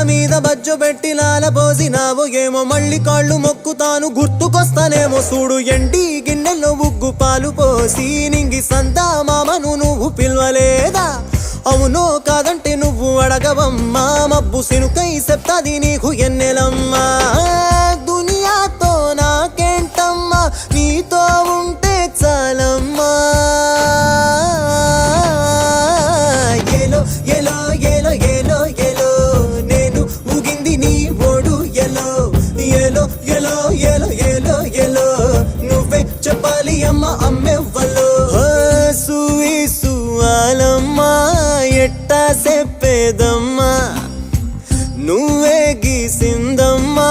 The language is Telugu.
మీద బజ్జు పెట్టి లాల పోసినావు ఏమో మళ్ళీ కాళ్ళు మొక్కుతాను గుర్తుకొస్తానేమో చూడు ఎండి గిన్నెల్లో ఉగ్గు పాలు పోసి నింగి సంతా మామను నువ్వు పిలవలేదా అవునో కాదంటే నువ్వు అడగవమ్మా మబ్బు సినుకై చెప్తాది నీకు ఎన్నెలమ్మా దునియాతో నాకేంటమ్మా నీతో ఉంటే చాలమ్మా ఏలో ఏలో ఏలో ఏలో ఏలో నేను ఊగింది నీ ఓడు ఎలో ఏలో ఏలో ఏలో ఏలో ఏలో నువ్వే చెప్పాలి అమ్మ అమ్మెవ్వలో సువి సువాలమ్మా ఎట్టా చెప్పేదమ్మా నువ్వే గీసిందమ్మా